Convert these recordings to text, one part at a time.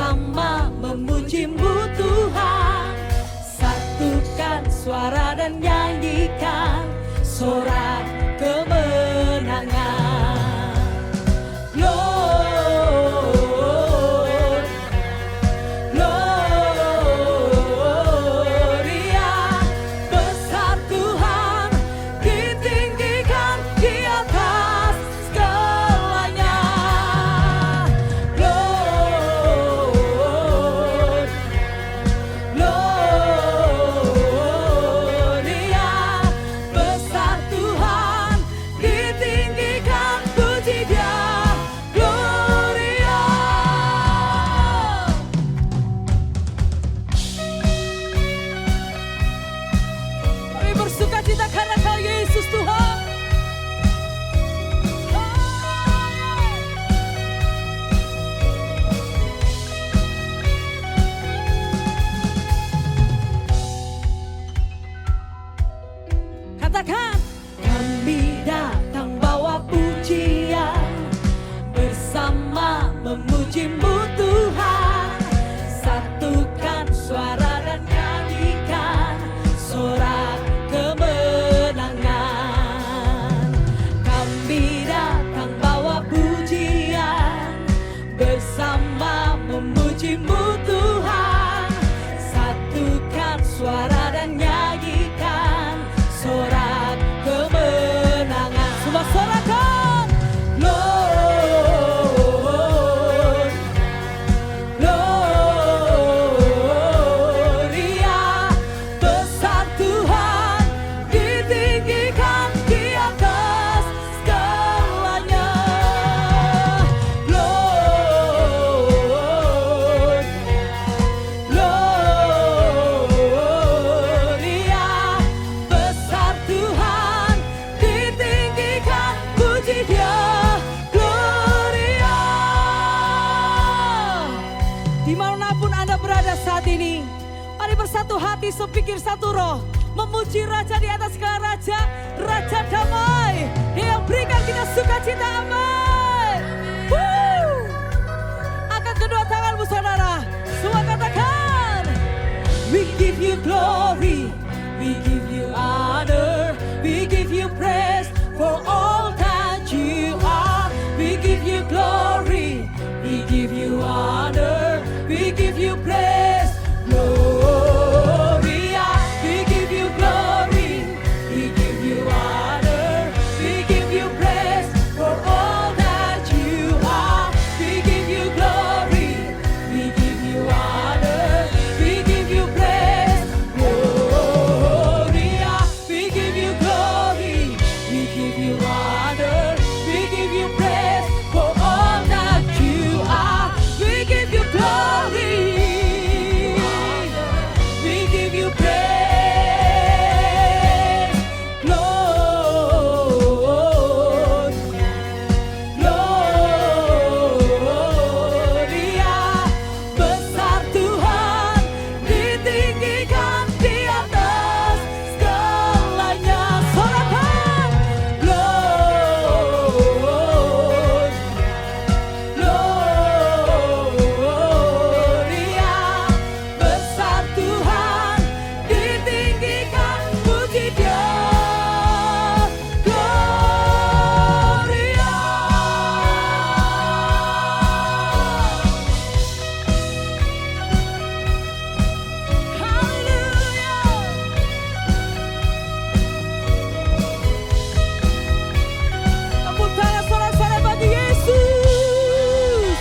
bersama memuji-Mu Tuhan. Satukan suara dan nyanyikan sorak kemenangan. Kami datang bawa pujian, bersama memuji-Mu Tuhan. Satukan suara dan nyanyikan sorak kemenangan. Kami datang bawa pujian, bersama memuji-Mu Tuhan. Satukan suara dan nyanyikan sorak kemenangan. Semua sorakan, Lord, Gloria. Besar Tuhan, ditinggikan di atas segalanya. Lord, Gloria. Besar Tuhan, ditinggikan, puji Dia, Gloria. Dimanapun Anda berada saat ini, mari bersatu hati, sepikir, satu roh, memuji Raja di atas segala raja, Raja damai, Dia yang berikan kita sukacita, amin. Angkat kedua tanganmu saudara, semua katakan, we give you glory, we give you honor, we give you praise for all that you are. We give you glory, we give you honor, we give you praise, Gloria. We give you glory, we give you honor, we give you praise for all that you are. We give you glory, we give you honor, we give you praise, Gloria. We give you glory, we give you honor, we give you praise for all that you are. We give you glory, we give you praise, Lord, Gloria. Besar Tuhan, ditinggikan di atas segalanya. Sorakan, Lord, Gloria. Besar Tuhan, ditinggikan, puji Dia, Gloria. Haleluya. Tepuk tangan sorak-sorai bagi Yesus.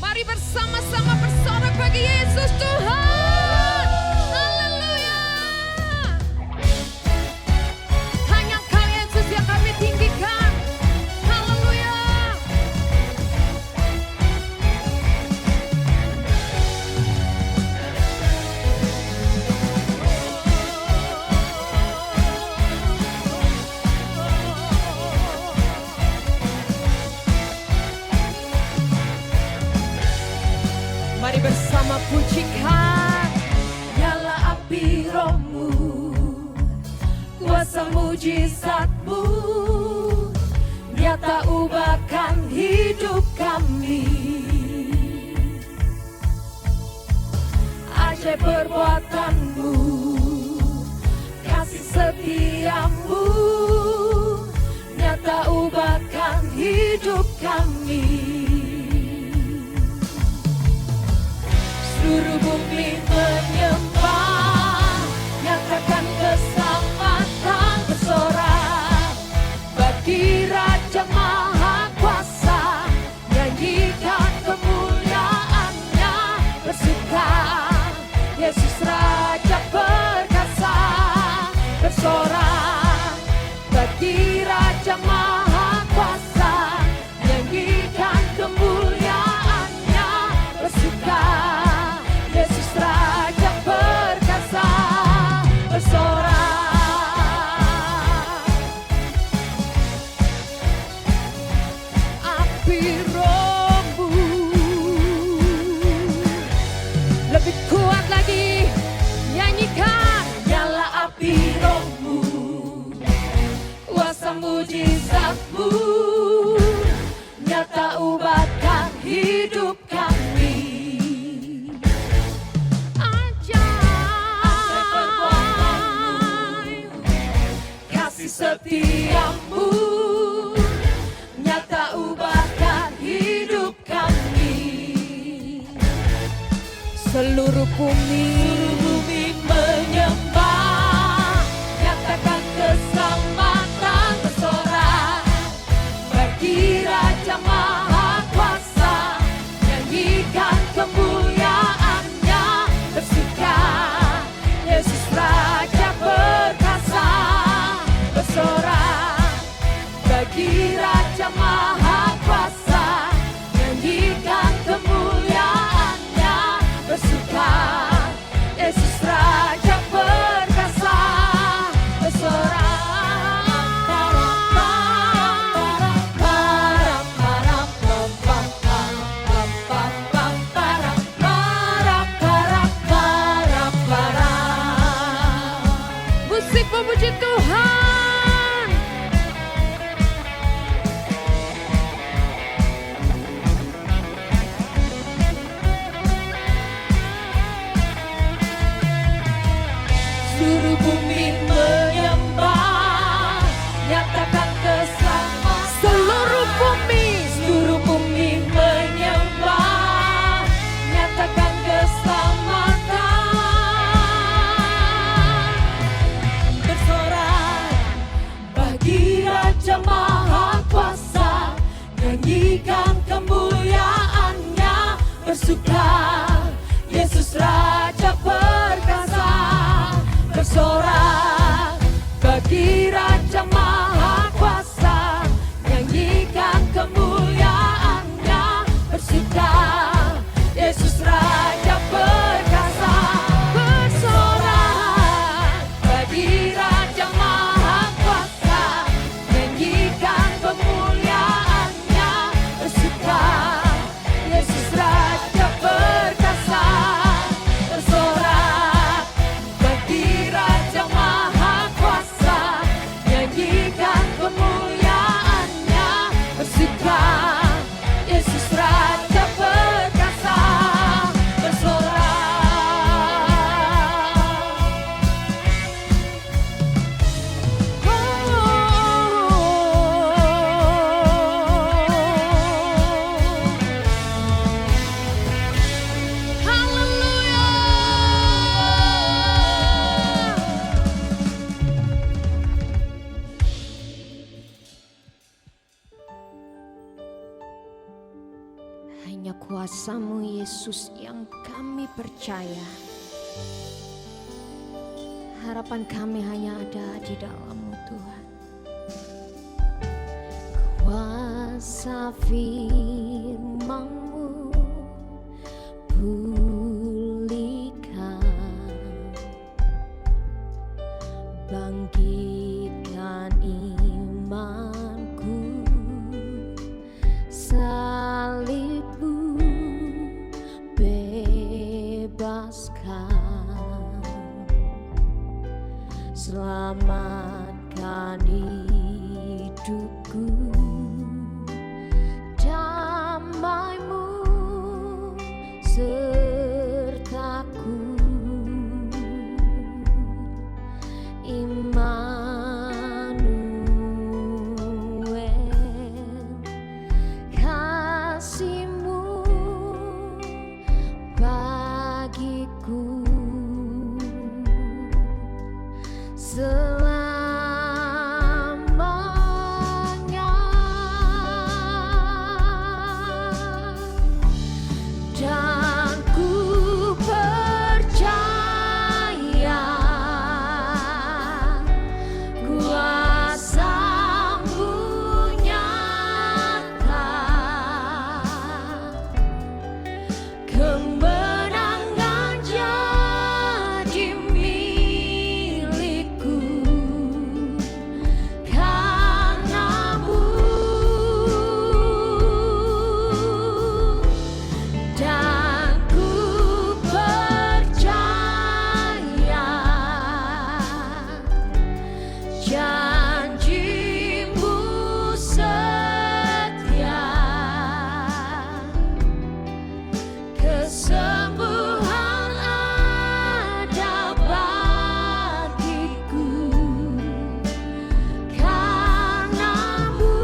Mari bersama-sama bersorak bagi Yesus Tuhan. Haleluya. Hanya Kau Yesus yang kami tinggikan. Haleluya. Mari bersama pujikan, nyala api Roh-Mu, kuasa mujizat-Mu, nyala nyata ubahkan hidup kami. Ajaib perbuatanmu, kasih setiamu, nyata ubahkan hidup kami. Seluruh bumi menyembah, nyatakan keselamatan bersorak bagi Raja Maha Kuasa, nyanyikan kemuliaannya bersuka. Yesus Raja perkasa bersorak bagi Raja Maha Kuasa, nyanyikan kemuliaannya bersuka. Yesus Raja perkasa bersorak. Api Rohmu lebih kuat lagi, nyanyikan. Nyala api Rohmu, kuasa mujizatmu, nyata ubahkan hidup kami. Ajaib perbuatanmu, kasih setiamu, nyata ubahkan hidup kami. Seluruh bumi menyembah, nyatakan keselamatan bersorak bagi Raja Maha Kuasa, nyanyikan kemuliaannya bersuka. Yesus Raja perkasa bersorak bagi Raja Maha Kuasa, nyanyikan kemuliaannya bersuka. Yesus Raja perkasa bersorak. Musik memuji Tuhan. Seluruh bumi menyembah, nyatakan keselamatan. Seluruh bumi menyembah, nyatakan keselamatan bersorak bagi Raja Maha Kuasa, nyanyikan kemuliaannya bersuka. Yesus Raja perkasa bersorak bagi Raja Maha Kuasa, nyanyikan kemuliaannya bersuka. Yesus Raja perkasa bersorak bagi Raja Maha Kuasa, nyanyikan kemuliaannya bersuka. Yesus Raja perkasa bersorak bagi Raja Maha Kuasa, nyanyikan kemuliaannya bersuka. Yesus Raja perkasa bersorak. Hanya kuasa-Mu Yesus yang kami percaya. Harapan kami hanya ada di dalam-Mu Tuhan. Kuasa firman-Mu pulihkan, bangkitkan imanku, salib-Mu bebaskan, selamatkan hidupku. selamanya, dan ku percaya kuasa-Mu nyata, kemenangan jadi milikku karena-Mu, dan ku percaya janji-Mu setia, kesembuhan ada bagiku karena-Mu,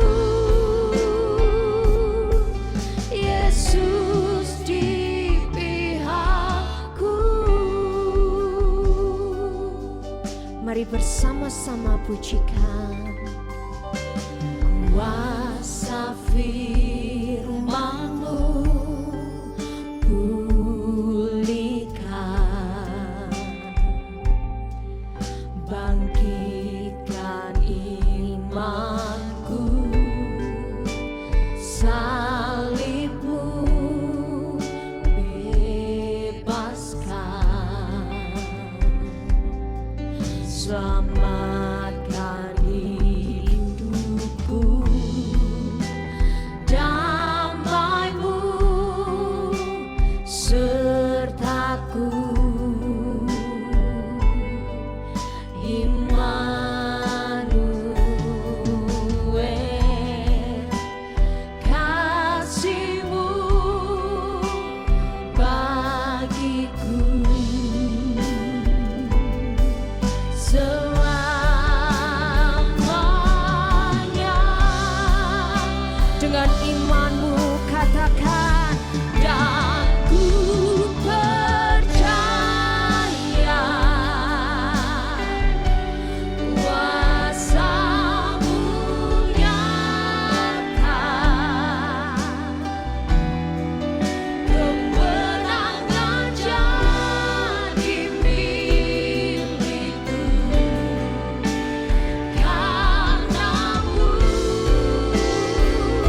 Yesus di pihakku. Mari bersama-sama pujikan kuasa firman-Mu, pulihkan, bangkitkan imanku, salib-Mu bebaskan, selamatkan hidupku, damai-Mu sertaku, Immanuel, kasih-Mu bagiku selamanya. Dengan imanmu katakan, dan ku percaya kuasa-Mu nyata, kemenangan jadi milikku karena-Mu,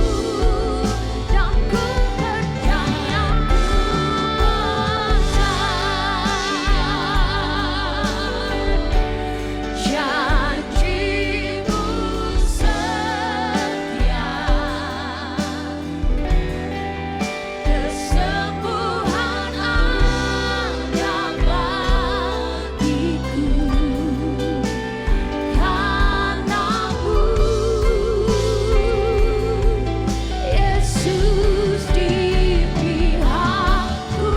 dan ku percaya janji-Mu setia, kesembuhan ada bagiku karena-Mu, Yesus di pihakku.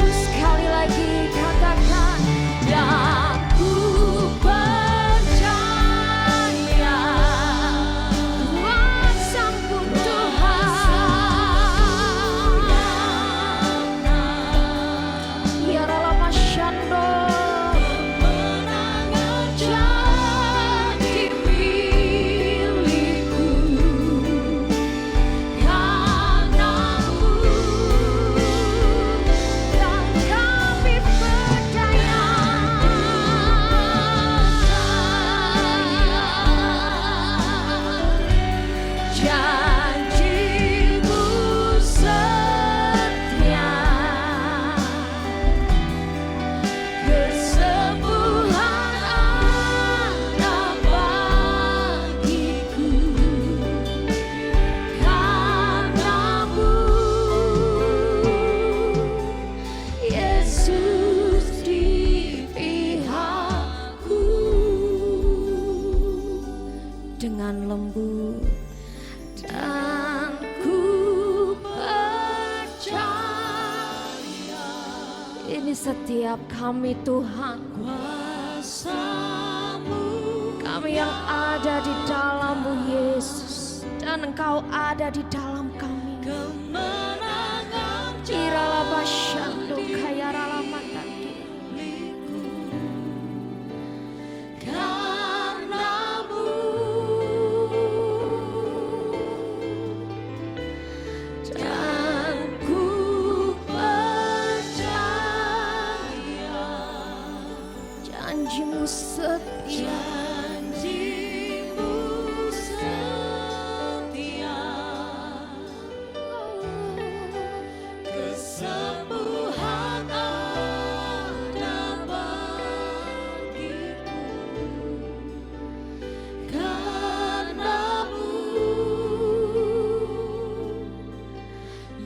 Sekali lagi katakan, dan ku percaya kuasa-Mu Tuhan, ya Rama Shando, kemenangan jadi milikku karena-Mu, dan kami percaya janji-Mu setia, kesembuhan ada bagiku karena-Mu, Yesus di pihakku. Dengan lembut dan ku percaya, ini setiap kami Tuhan, kuasa-Mu, kami yang ada di dalam-Mu Yesus, dan Engkau ada di dalam kami. Kemenangan Iralabashando setia. Janjimu setia. Kesembuhan ada bagiku. Karena-Mu,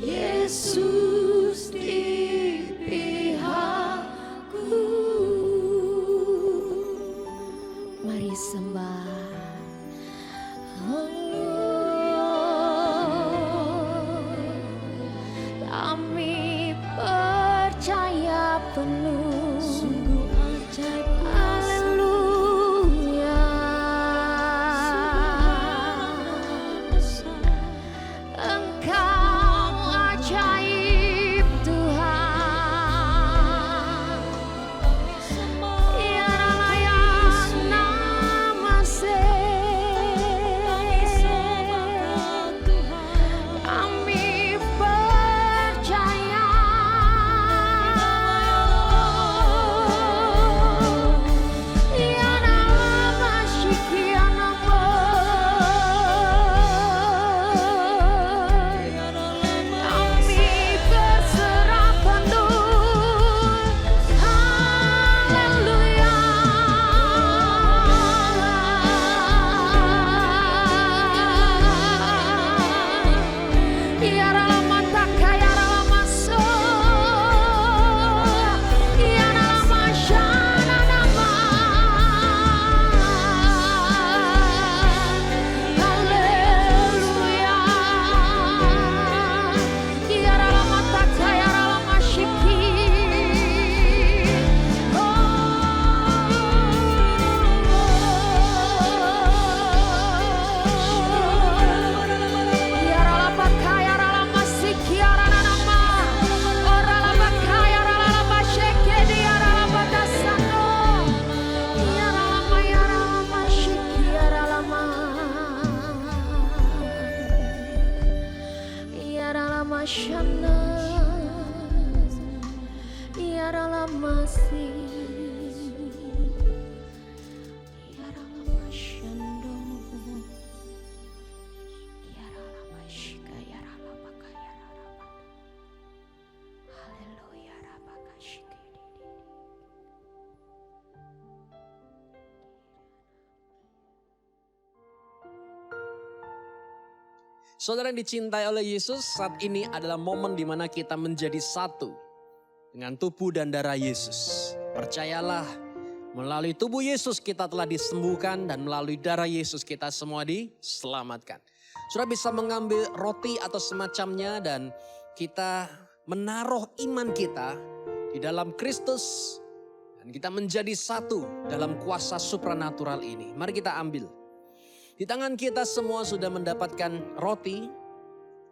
Yesus di pihakku. Mari sembah. Kami percaya penuh. Sungguh ajaib Haleluya. Engkau ajaib Tuhan. Ya Ramayana Mase. Kami percaya. Ya Nama Syikianama. Kami berserah penuh. Haleluya. Ya Rama Taka, Ya Rama So, Ya Rama Shana Nama. Haleluya. Ya Rama Taka, Ya Rama Shiki. Ya Rama Kaya, Rama Siki, Ya Rama. Ora Rama Kaya, Rama Sheke, Ya Rama Dasano. Ya Rama Shiki, Ya Rama. Ya Rama Shana. Ya Rama Si. Ya Rama Shando. Ya Rama Shika, Ya Rama Kaya, Rama. Haleluya, Rama Kashiki. Saudara yang dicintai oleh Yesus, saat ini adalah momen di mana kita menjadi satu dengan tubuh dan darah Yesus. Percayalah, melalui tubuh Yesus kita telah disembuhkan dan melalui darah Yesus kita semua diselamatkan. Saudara bisa mengambil roti atau semacamnya dan kita menaruh iman kita di dalam Kristus dan kita menjadi satu dalam kuasa supranatural ini. Mari kita ambil. Di tangan kita semua sudah mendapatkan roti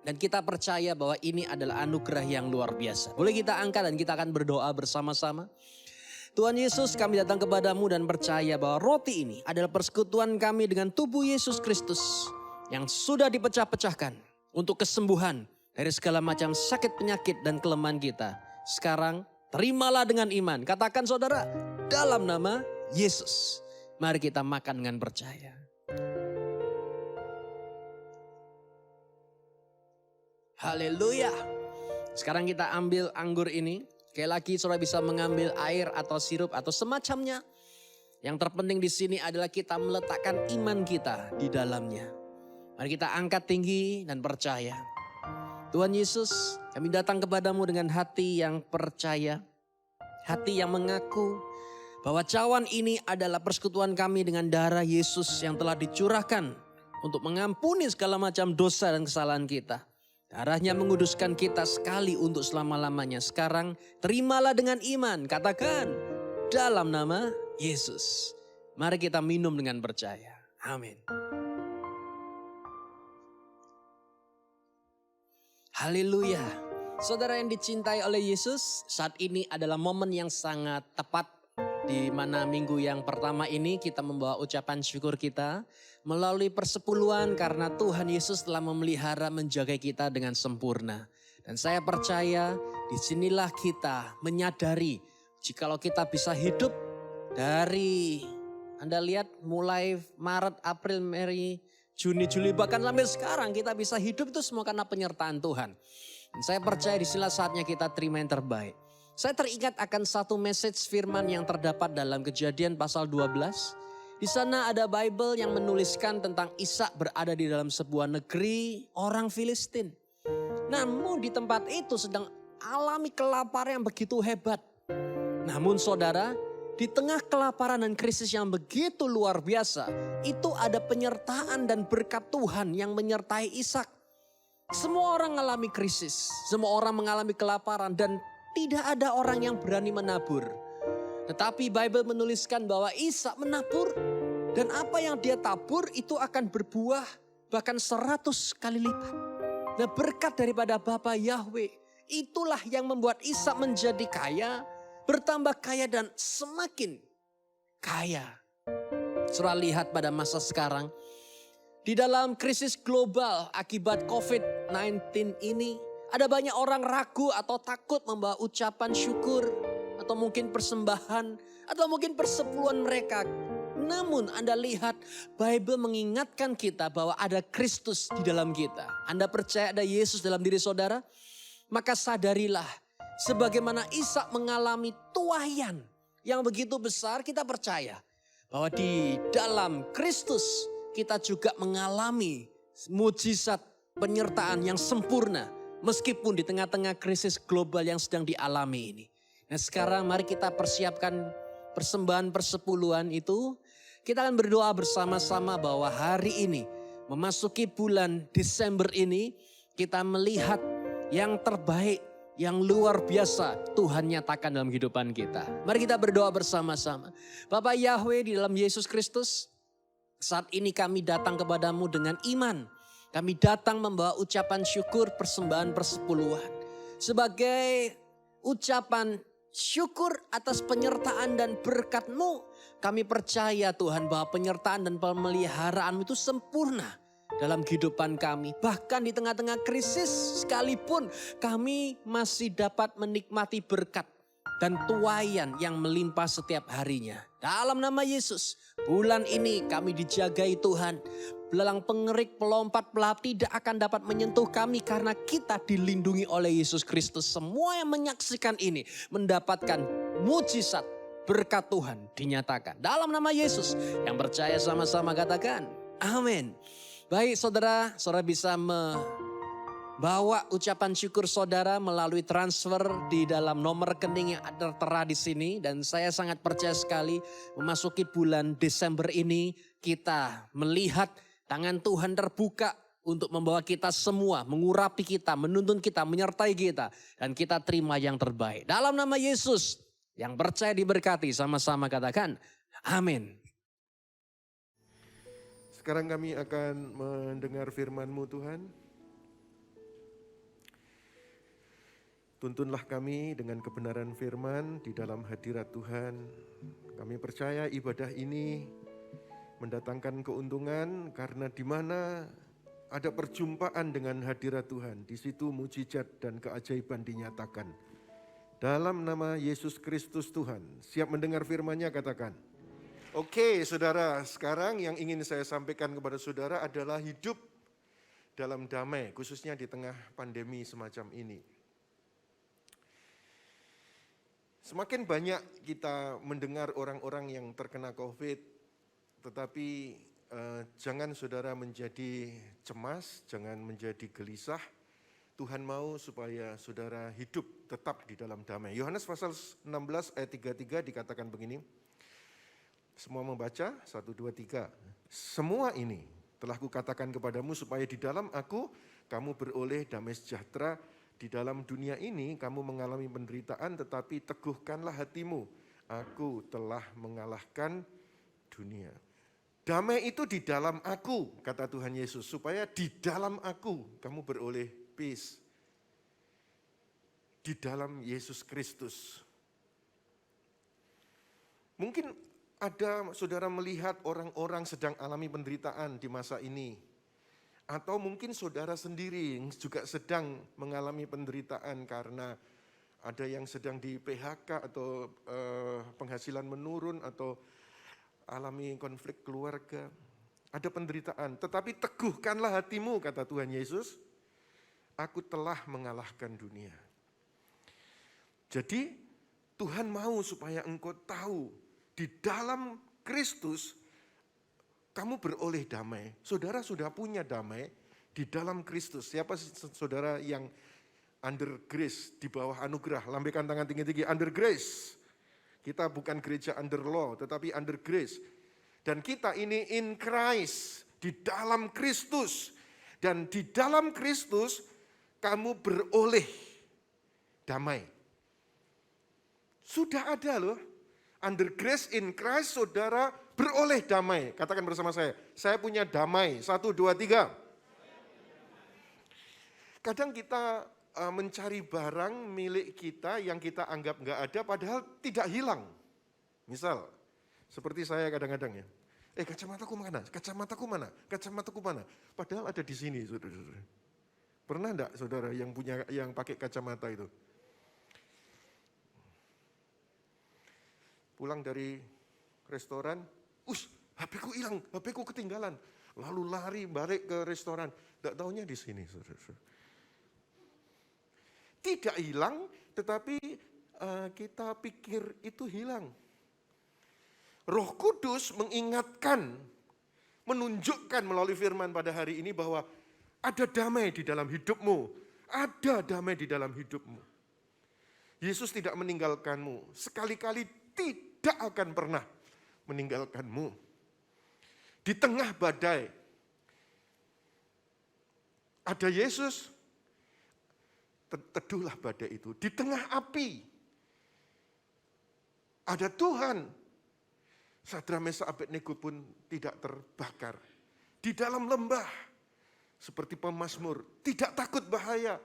dan kita percaya bahwa ini adalah anugerah yang luar biasa. Boleh kita angkat dan kita akan berdoa bersama-sama. Tuhan Yesus, kami datang kepadamu dan percaya bahwa roti ini adalah persekutuan kami dengan tubuh Yesus Kristus yang sudah dipecah-pecahkan untuk kesembuhan dari segala macam sakit, penyakit dan kelemahan kita. Sekarang terimalah dengan iman. Katakan saudara, dalam nama Yesus. Mari kita makan dengan percaya. Haleluya. Sekarang kita ambil anggur ini. Sekali lagi saudara bisa mengambil air atau sirup atau semacamnya. Yang terpenting di sini adalah kita meletakkan iman kita di dalamnya. Mari kita angkat tinggi dan percaya. Tuhan Yesus, kami datang kepadamu dengan hati yang percaya. Hati yang mengaku bahwa cawan ini adalah persekutuan kami dengan darah Yesus yang telah dicurahkan untuk mengampuni segala macam dosa dan kesalahan kita. Darahnya menguduskan kita sekali untuk selama-lamanya. Sekarang terimalah dengan iman. Katakan dalam nama Yesus. Mari kita minum dengan percaya. Amin. Haleluya. Saudara yang dicintai oleh Yesus, saat ini adalah momen yang sangat tepat. Di mana minggu yang pertama ini kita membawa ucapan syukur kita melalui persepuluhan karena Tuhan Yesus telah memelihara menjaga kita dengan sempurna. Dan saya percaya disinilah kita menyadari jikalau kita bisa hidup Dari Anda lihat mulai Maret, April, Mei, Juni, Juli, bahkan sampai sekarang kita bisa hidup itu semua karena penyertaan Tuhan. Dan saya percaya disinilah saatnya kita terima yang terbaik. Saya teringat akan satu message firman yang terdapat dalam Kejadian pasal 12. Di sana ada Bible yang menuliskan tentang Ishak berada di dalam sebuah negeri orang Filistin. Namun di tempat itu sedang alami kelaparan yang begitu hebat. Namun saudara, di tengah kelaparan dan krisis yang begitu luar biasa, itu ada penyertaan dan berkat Tuhan yang menyertai Ishak. Semua orang mengalami krisis, semua orang mengalami kelaparan dan tidak ada orang yang berani menabur. Tetapi Bible menuliskan bahwa Ishak menabur dan apa yang dia tabur itu akan berbuah bahkan 100 kali lipat. Nah, berkat daripada Bapa Yahweh itulah yang membuat Ishak menjadi kaya, bertambah kaya dan semakin kaya. Saudara lihat pada masa sekarang, di dalam krisis global akibat COVID-19 ini, ada banyak orang ragu atau takut membawa ucapan syukur, atau mungkin persembahan, atau mungkin persepuluhan mereka. Namun Anda lihat, Bible mengingatkan kita bahwa ada Kristus di dalam kita. Anda percaya ada Yesus dalam diri saudara? Maka sadarilah, sebagaimana Ishak mengalami tuaian yang begitu besar, kita percaya bahwa di dalam Kristus kita juga mengalami mujizat penyertaan yang sempurna. Meskipun di tengah-tengah krisis global yang sedang dialami ini. Nah sekarang mari kita persiapkan persembahan persepuluhan itu. Kita akan berdoa bersama-sama bahwa hari ini memasuki bulan Desember ini kita melihat yang terbaik, yang luar biasa Tuhan nyatakan dalam kehidupan kita. Mari kita berdoa bersama-sama. Bapa Yahweh di dalam Yesus Kristus, saat ini kami datang kepadamu dengan iman. Kami datang membawa ucapan syukur persembahan persepuluhan. Sebagai ucapan syukur atas penyertaan dan berkat-Mu. Kami percaya Tuhan bahwa penyertaan dan pemeliharaanmu itu sempurna dalam kehidupan kami. Bahkan di tengah-tengah krisis sekalipun kami masih dapat menikmati berkat dan tuaian yang melimpah setiap harinya. Dalam nama Yesus, bulan ini kami dijagai Tuhan. Belalang pengerik, pelompat, pelap tidak akan dapat menyentuh kami karena kita dilindungi oleh Yesus Kristus. Semua yang menyaksikan ini mendapatkan mujizat berkat Tuhan dinyatakan. Dalam nama Yesus, yang percaya sama-sama katakan amin. Baik saudara, saudara bisa membawa ucapan syukur saudara melalui transfer di dalam nomor rekening yang tertera di sini. Dan saya sangat percaya sekali memasuki bulan Desember ini kita melihat tangan Tuhan terbuka untuk membawa kita semua, mengurapi kita, menuntun kita, menyertai kita. Dan kita terima yang terbaik. Dalam nama Yesus, yang percaya diberkati, sama-sama katakan amin. Sekarang kami akan mendengar firman-Mu Tuhan. Tuntunlah kami dengan kebenaran firman di dalam hadirat Tuhan. Kami percaya ibadah ini mendatangkan keuntungan karena di mana ada perjumpaan dengan hadirat Tuhan, di situ mujizat dan keajaiban dinyatakan. Dalam nama Yesus Kristus Tuhan, siap mendengar firman-Nya katakan. Oke saudara, sekarang yang ingin saya sampaikan kepada saudara adalah hidup dalam damai, khususnya di tengah pandemi semacam ini. Semakin banyak kita mendengar orang-orang yang terkena COVID, tetapi jangan saudara menjadi cemas, jangan menjadi gelisah. Tuhan mau supaya saudara hidup tetap di dalam damai. Yohanes pasal 16 ayat 33 dikatakan begini. Semua membaca, 1, 2, 3. Semua ini telah kukatakan kepadamu supaya di dalam aku kamu beroleh damai sejahtera. Di dalam dunia ini kamu mengalami penderitaan tetapi teguhkanlah hatimu. Aku telah mengalahkan dunia. Damai itu di dalam aku, kata Tuhan Yesus. Supaya di dalam aku kamu beroleh peace. Di dalam Yesus Kristus. Mungkin ada saudara melihat orang-orang sedang alami penderitaan di masa ini. Atau mungkin saudara sendiri juga sedang mengalami penderitaan karena ada yang sedang di PHK atau penghasilan menurun atau alami konflik keluarga, ada penderitaan. Tetapi teguhkanlah hatimu, kata Tuhan Yesus, aku telah mengalahkan dunia. Jadi Tuhan mau supaya engkau tahu di dalam Kristus kamu beroleh damai. Saudara sudah punya damai di dalam Kristus. Siapa saudara yang under grace, di bawah anugerah? Lambaikan tangan tinggi-tinggi, under grace. Kita bukan gereja under law, tetapi under grace. Dan kita ini in Christ, di dalam Kristus. Dan di dalam Kristus kamu beroleh damai. Sudah ada loh, under grace in Christ saudara beroleh damai. Katakan bersama saya punya damai. 1, 2, 3. Kadang kita mencari barang milik kita yang kita anggap enggak ada padahal tidak hilang. Misal, seperti saya kadang-kadang ya. Kacamataku mana? Kacamataku mana? Kacamataku mana? Padahal ada di sini, saudara-saudara. Pernah enggak saudara yang pakai kacamata itu? Pulang dari restoran, HP-ku hilang, HP-ku ketinggalan. Lalu lari balik ke restoran, enggak taunya di sini, saudara-saudara. Tidak hilang, tetapi kita pikir itu hilang. Roh Kudus mengingatkan, menunjukkan melalui firman pada hari ini bahwa ada damai di dalam hidupmu. Ada damai di dalam hidupmu. Yesus tidak meninggalkanmu. Sekali-kali tidak akan pernah meninggalkanmu. Di tengah badai, ada Yesus. Teduhlah badai itu. Di tengah api, ada Tuhan. Sadrak, Mesak, Abednego pun tidak terbakar. Di dalam lembah, seperti pemazmur, tidak takut bahaya.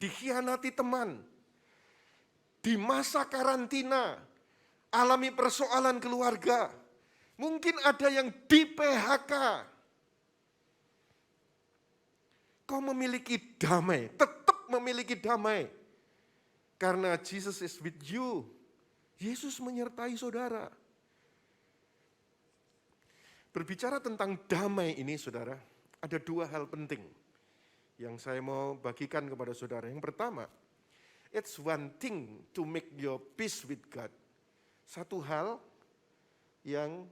Dikhianati teman. Di masa karantina, alami persoalan keluarga. Mungkin ada yang di PHK. Kau memiliki damai, tetap memiliki damai. Karena Jesus is with you. Yesus menyertai saudara. Berbicara tentang damai ini saudara, ada 2 hal penting yang saya mau bagikan kepada saudara. Yang pertama, it's one thing to make your peace with God. Satu hal yang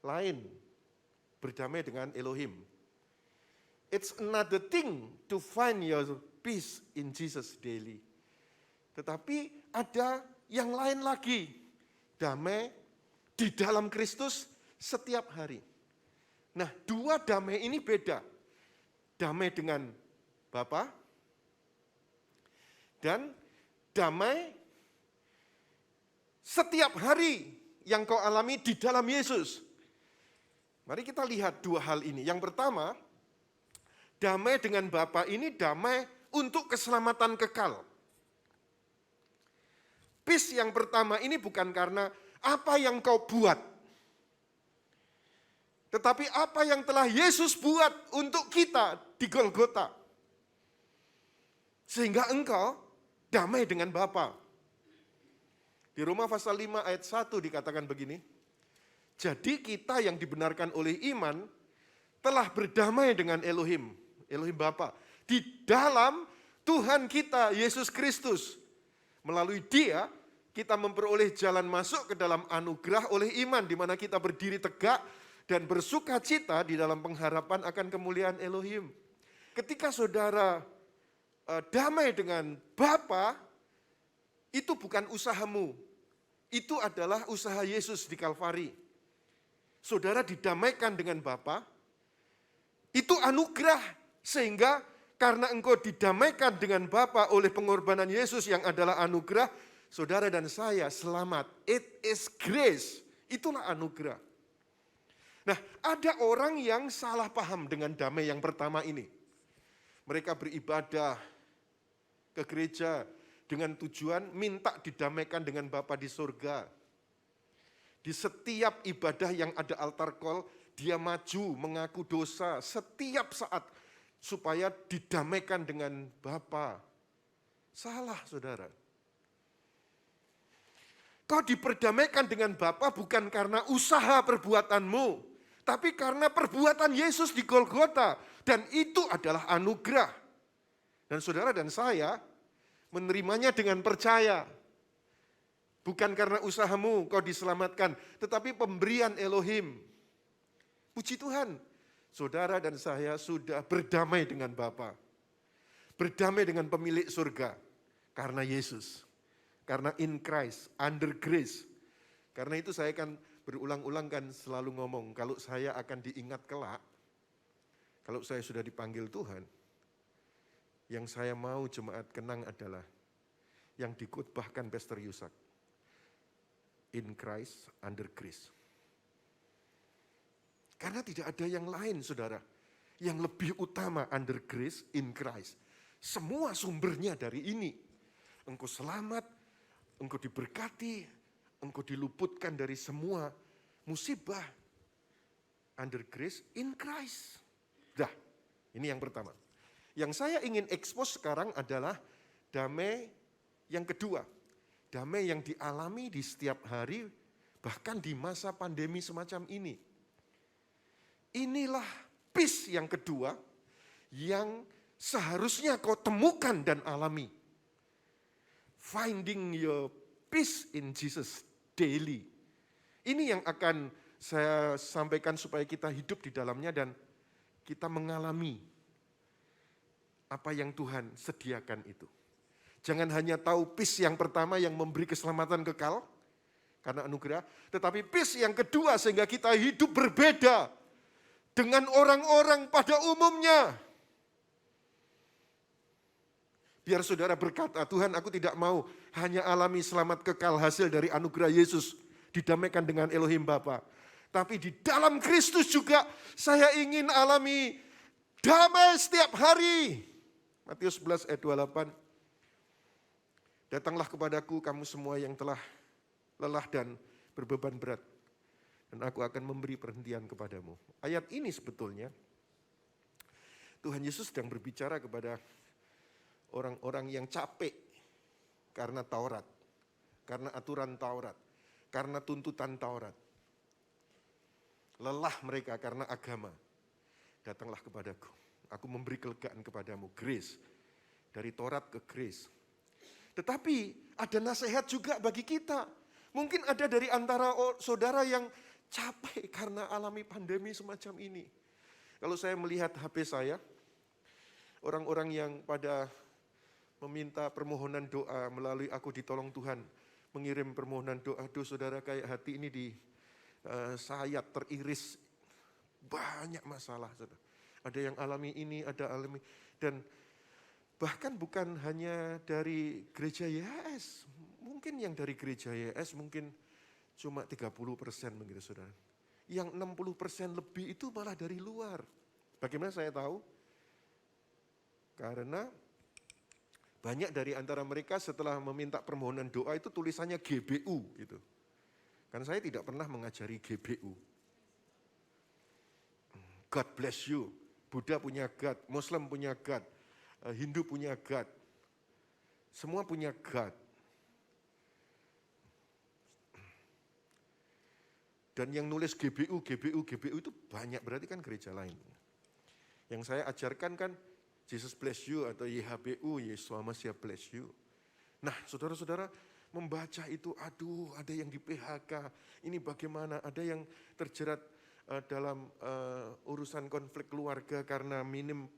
lain, berdamai dengan Elohim. It's another thing to find your peace in Jesus daily. Tetapi ada yang lain lagi, damai di dalam Kristus setiap hari. Nah, 2 damai ini beda. Damai dengan Bapa dan damai setiap hari yang kau alami di dalam Yesus. Mari kita lihat 2 hal ini. Yang pertama, damai dengan Bapa ini damai untuk keselamatan kekal. Peace yang pertama ini bukan karena apa yang kau buat, tetapi apa yang telah Yesus buat untuk kita di Golgota. Sehingga engkau damai dengan Bapa. Di Roma pasal 5 ayat 1 dikatakan begini. Jadi kita yang dibenarkan oleh iman telah berdamai dengan Elohim Bapa. Di dalam Tuhan kita Yesus Kristus. Melalui Dia kita memperoleh jalan masuk ke dalam anugerah oleh iman, di mana kita berdiri tegak dan bersuka cita di dalam pengharapan akan kemuliaan Elohim. Ketika saudara damai dengan Bapa, itu bukan usahamu. Itu adalah usaha Yesus di Kalvari. Saudara didamaikan dengan Bapa, itu anugerah, sehingga karena engkau didamaikan dengan Bapa oleh pengorbanan Yesus yang adalah anugerah, saudara dan saya selamat. It is grace. Itulah anugerah. Nah, ada orang yang salah paham dengan damai yang pertama ini. Mereka beribadah ke gereja dengan tujuan minta didamaikan dengan Bapa di surga. Di setiap ibadah yang ada altar call, dia maju mengaku dosa setiap saat supaya didamaikan dengan Bapa. Salah, saudara. Kau diperdamaikan dengan Bapa bukan karena usaha perbuatanmu, tapi karena perbuatan Yesus di Golgota. Dan itu adalah anugerah. Dan saudara dan saya menerimanya dengan percaya. Bukan karena usahamu kau diselamatkan, tetapi pemberian Elohim. Puji Tuhan, saudara dan saya sudah berdamai dengan Bapa. Berdamai dengan pemilik surga. Karena Yesus. Karena in Christ, under grace. Karena itu saya kan berulang-ulang kan selalu ngomong, kalau saya akan diingat kelak, kalau saya sudah dipanggil Tuhan, yang saya mau jemaat kenang adalah yang dikutbahkan Pastor Yusak. In Christ, under grace. Karena tidak ada yang lain, saudara. Yang lebih utama under grace, in Christ. Semua sumbernya dari ini. Engkau selamat, engkau diberkati, engkau diluputkan dari semua musibah. Under grace, in Christ. Dah, ini yang pertama. Yang saya ingin expose sekarang adalah damai yang kedua. Damai yang dialami di setiap hari, bahkan di masa pandemi semacam ini. Inilah peace yang kedua yang seharusnya kau temukan dan alami. Finding your peace in Jesus daily. Ini yang akan saya sampaikan supaya kita hidup di dalamnya dan kita mengalami apa yang Tuhan sediakan itu. Jangan hanya tahu peace yang pertama yang memberi keselamatan kekal karena anugerah, tetapi peace yang kedua sehingga kita hidup berbeda dengan orang-orang pada umumnya. Biar saudara berkata, Tuhan aku tidak mau hanya alami selamat kekal hasil dari anugerah Yesus, didamaikan dengan Elohim Bapa. Tapi di dalam Kristus juga saya ingin alami damai setiap hari. Matius 11 ayat 28. Datanglah kepadaku kamu semua yang telah lelah dan berbeban berat. Dan aku akan memberi perhentian kepadamu. Ayat ini sebetulnya Tuhan Yesus sedang berbicara kepada orang-orang yang capek karena Taurat, karena aturan Taurat, karena tuntutan Taurat. Lelah mereka karena agama. Datanglah kepadaku, aku memberi kelegaan kepadamu, grace. Dari Taurat ke grace. Tetapi ada nasihat juga bagi kita. Mungkin ada dari antara saudara yang capek karena alami pandemi semacam ini. Kalau saya melihat HP saya, orang-orang yang pada meminta permohonan doa melalui aku ditolong Tuhan, mengirim permohonan doa, aduh saudara kayak hati ini di sayat teriris, banyak masalah. Saudara. Ada yang alami ini, ada alami, dan bahkan bukan hanya dari gereja YS, mungkin yang dari gereja YS mungkin cuma 30% begitu saudara. Yang 60% lebih itu malah dari luar. Bagaimana saya tahu? Karena banyak dari antara mereka setelah meminta permohonan doa itu tulisannya GBU gitu. Kan saya tidak pernah mengajari GBU. God bless you. Buddha punya God, Muslim punya God, Hindu punya God. Semua punya God. Dan yang nulis GBU itu banyak, berarti kan gereja lain. Yang saya ajarkan kan Jesus bless you atau YHBU, Yesus Masya bless you. Nah saudara-saudara membaca itu, aduh ada yang di PHK, ini bagaimana, ada yang terjerat dalam urusan konflik keluarga karena minim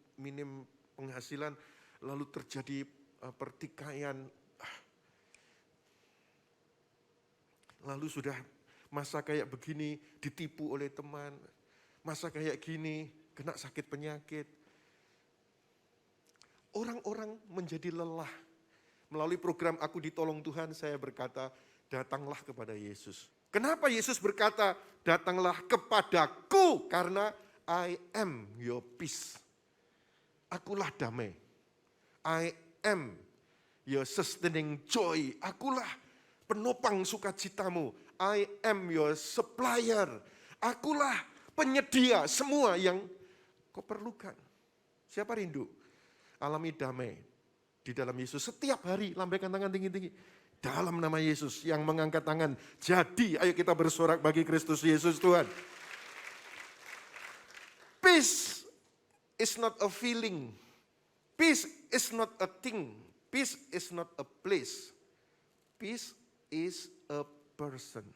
penghasilan, lalu terjadi pertikaian, lalu sudah masa kayak begini ditipu oleh teman, masa kayak gini kena sakit penyakit. Orang-orang menjadi lelah. Melalui program Aku Ditolong Tuhan saya berkata, datanglah kepada Yesus. Kenapa Yesus berkata, datanglah kepadaku karena I am your peace. Akulah damai. I am your sustaining joy. Akulah penopang sukacitamu. I am your supplier. Akulah penyedia semua yang kau perlukan. Siapa rindu? Alami damai di dalam Yesus. Setiap hari lambaikan tangan tinggi-tinggi. Dalam nama Yesus yang mengangkat tangan, jadi ayo kita bersorak bagi Kristus Yesus Tuhan. Peace is not a feeling. Peace is not a thing. Peace is not a place. Peace is a person.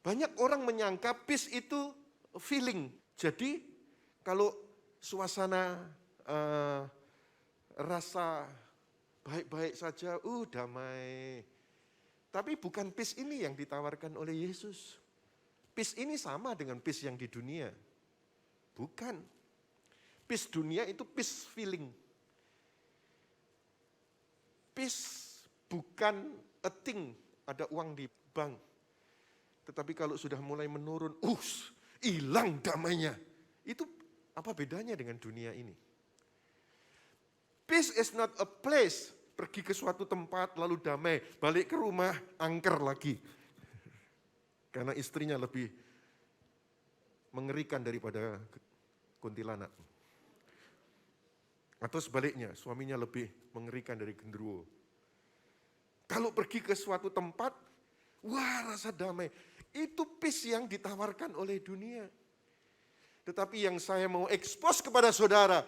Banyak orang menyangka peace itu feeling. Jadi kalau suasana rasa baik-baik saja, damai. Tapi bukan peace ini yang ditawarkan oleh Yesus. Peace ini sama dengan peace yang di dunia. Bukan. Peace dunia itu peace feeling. Peace bukan a thing, ada uang di bank. Tetapi kalau sudah mulai menurun, hilang damainya. Itu apa bedanya dengan dunia ini? Peace is not a place. Pergi ke suatu tempat lalu damai, balik ke rumah angker lagi. Karena istrinya lebih mengerikan daripada kuntilanak. Atau sebaliknya, suaminya lebih mengerikan dari genderuwo. Kalau pergi ke suatu tempat, rasa damai. Itu peace yang ditawarkan oleh dunia. Tetapi yang saya mau expose kepada saudara,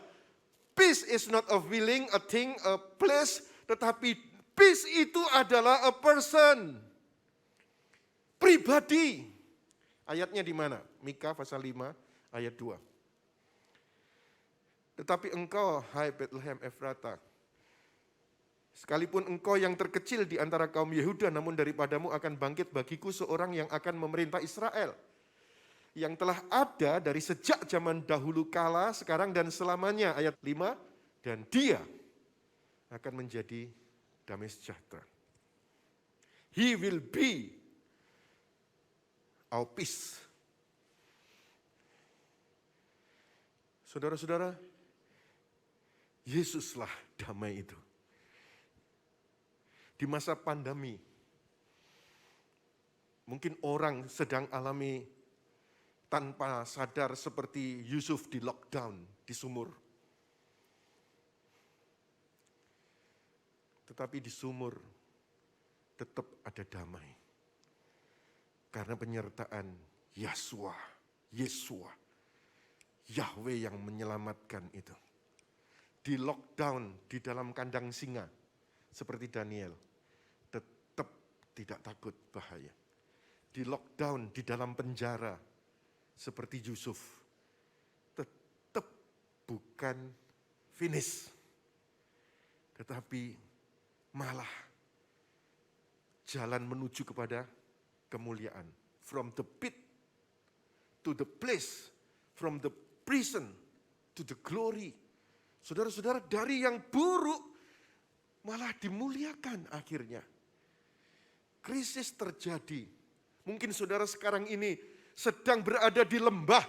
peace is not a feeling, a thing, a place, tetapi peace itu adalah a person. Pribadi. Ayatnya di mana? Mika pasal 5 ayat 2. Tetapi engkau, hai Bethlehem Efrata, sekalipun engkau yang terkecil di antara kaum Yehuda, namun daripadamu akan bangkit bagiku seorang yang akan memerintah Israel. Yang telah ada dari sejak zaman dahulu kala, sekarang dan selamanya. Ayat 5, dan dia akan menjadi damai sejahtera. He will be our peace. Saudara-saudara, Yesuslah damai itu. Di masa pandemi, mungkin orang sedang alami tanpa sadar seperti Yusuf di lockdown, di sumur. Tetapi di sumur tetap ada damai. Karena penyertaan Yahshua, Yahweh yang menyelamatkan itu. Di lockdown, di dalam kandang singa, seperti Daniel, tetap tidak takut bahaya. Di lockdown, di dalam penjara, seperti Yusuf, tetap bukan finish. Tetapi malah jalan menuju kepada kemuliaan. From the pit to the place, from the prison to the glory. Saudara-saudara, dari yang buruk malah dimuliakan akhirnya. Krisis terjadi. Mungkin saudara sekarang ini sedang berada di lembah.